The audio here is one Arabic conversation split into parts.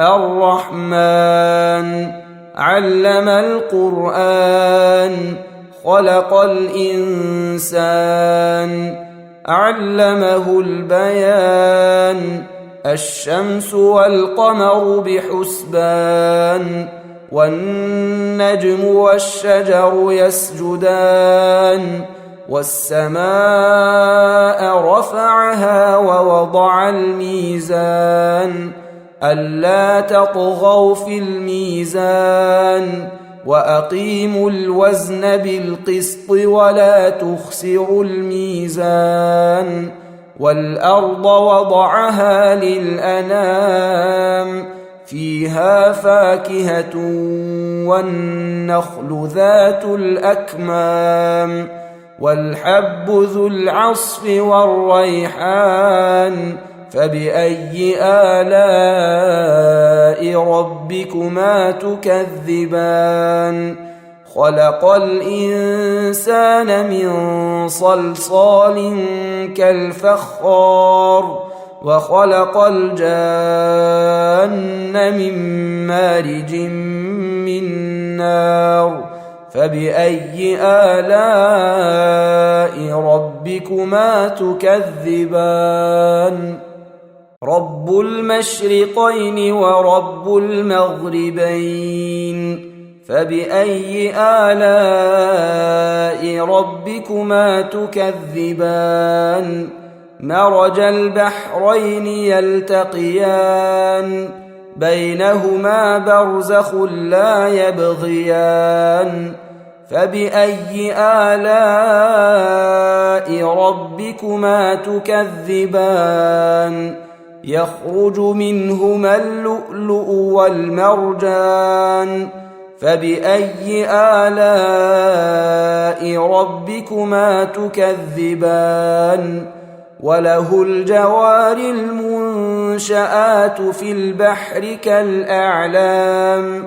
الرحمن علم القرآن خلق الإنسان علمه البيان الشمس والقمر بحسبان والنجم والشجر يسجدان والسماء رفعها ووضع الميزان ألا تطغوا في الميزان وأقيموا الوزن بالقسط ولا تخسروا الميزان والأرض وضعها للأنام فيها فاكهة والنخل ذات الأكمام والحب ذو العصف والريحان فبأي آلاء ربكما تكذبان خلق الإنسان من صلصال كالفخار وخلق الجان من مارج من نار فبأي آلاء ربكما تكذبان رب المشرقين ورب المغربين فبأي آلاء ربكما تكذبان مرج البحرين يلتقيان بينهما برزخ لا يبغيان فبأي آلاء ربكما تكذبان يخرج منهما اللؤلؤ والمرجان فبأي آلاء ربكما تكذبان وله الجوار المنشآت في البحر كالأعلام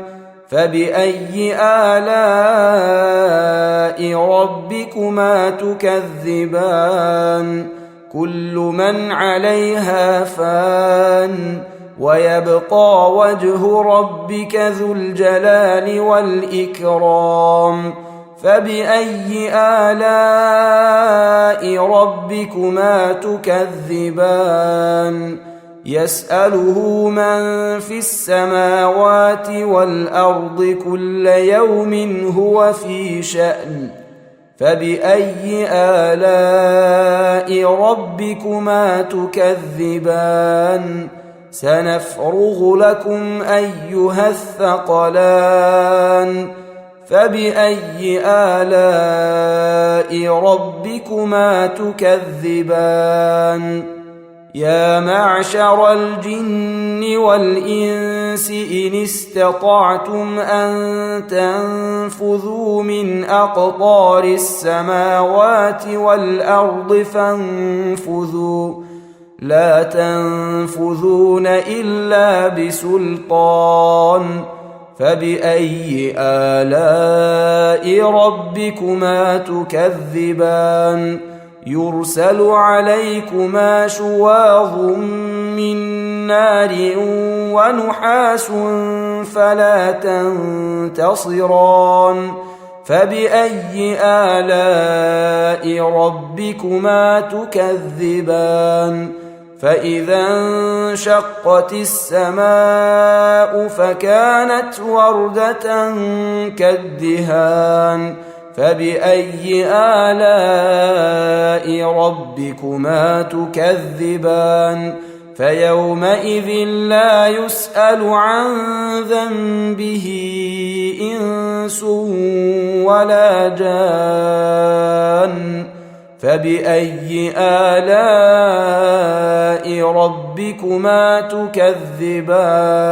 فبأي آلاء ربكما تكذبان كل من عليها فان ويبقى وجه ربك ذو الجلال والإكرام فبأي آلاء ربكما تكذبان يسأله من في السماوات والأرض كل يوم هو في شأن فبأي آلاء ربكما تكذبان سنفرغ لكم أيها الثقلان فبأي آلاء ربكما تكذبان يا معشر الجن والإنس إن استطعتم أن تنفذوا من أقطار السماوات والأرض فانفذوا لا تنفذون إلا بسلطان فبأي آلاء ربكما تكذبان يرسل عليكما شواظ من نار ونحاس فلا تنتصران فبأي آلاء ربكما تكذبان فإذا انشقت السماء فكانت وردة كالدهان فبأي آلاء ربكما تكذبان فيومئذ لا يسأل عن ذنبه إنس ولا جان فبأي آلاء ربكما تكذبان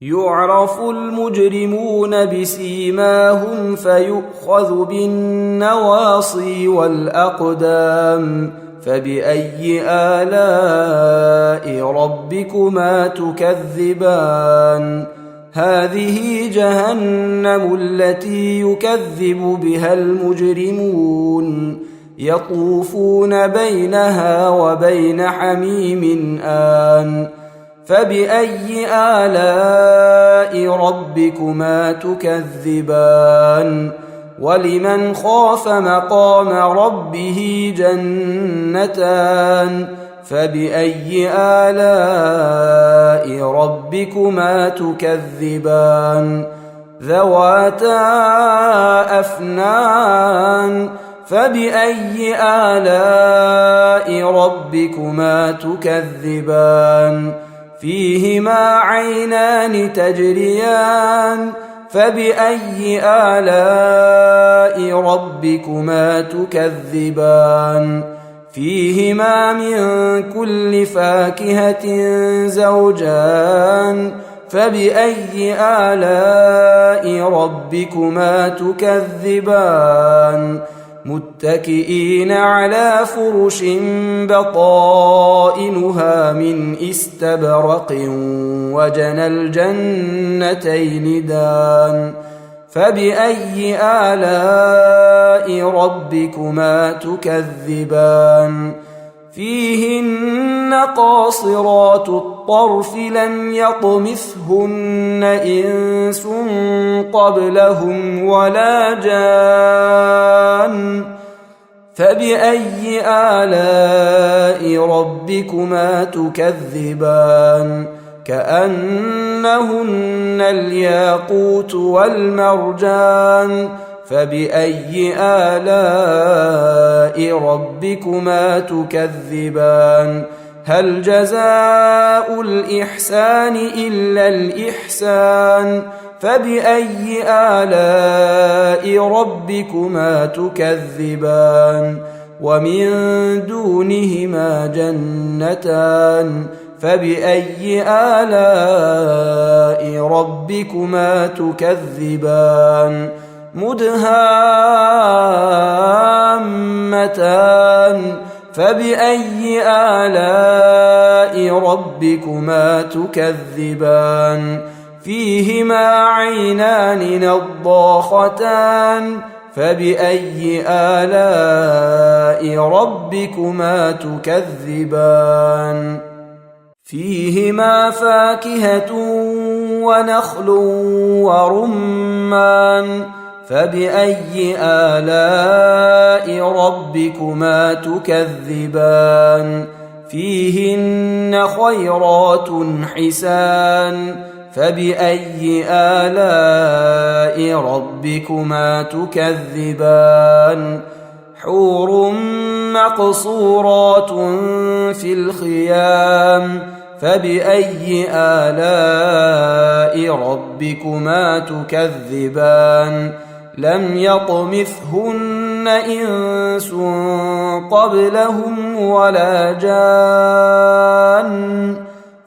يعرف المجرمون بسيماهم فيؤخذ بالنواصي والأقدام فبأي آلاء ربكما تكذبان هذه جهنم التي يكذب بها المجرمون يطوفون بينها وبين حميم آن فبأي آلاء ربكما تكذبان ولمن خاف مقام ربه جنتان فبأي آلاء ربكما تكذبان ذواتا أفنان فبأي آلاء ربكما تكذبان فيهما عينان تجريان فبأي آلاء ربكما تكذبان فيهما من كل فاكهة زوجان فبأي آلاء ربكما تكذبان متكئين على فرش بطائنها من استبرق وجنى الجنتين دان فبأي آلاء ربكما تكذبان فيهن قاصرات الطرف لم يطمثهن إنس قبلهم ولا جان فبأي آلاء ربكما تكذبان كأنهن الياقوت والمرجان فبأي آلاء ربكما تكذبان هل جزاء الإحسان إلا الإحسان فبأي آلاء ربكما تكذبان ومن دونهما جنتان فبأي آلاء ربكما تكذبان مدهامتان فبأي آلاء ربكما تكذبان فيهما عينان نضاختان فبأي آلاء ربكما تكذبان فيهما فاكهة ونخل ورمان فبأي آلاء ربكما تكذبان فيهن خيرات حسان فبأي آلاء ربكما تكذبان حور مقصورات في الخيام فبأي آلاء ربكما تكذبان لم يطمثهن إنس قبلهم ولا جان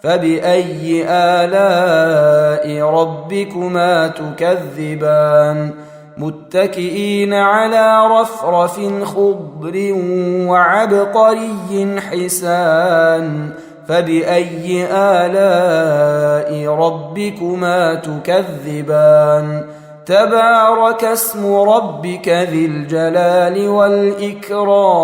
فبأي آلاء ربكما تكذبان متكئين على رفرف خضر وعبقري حسان فبأي آلاء ربكما تكذبان تبارك اسم ربك ذي الجلال والإكرام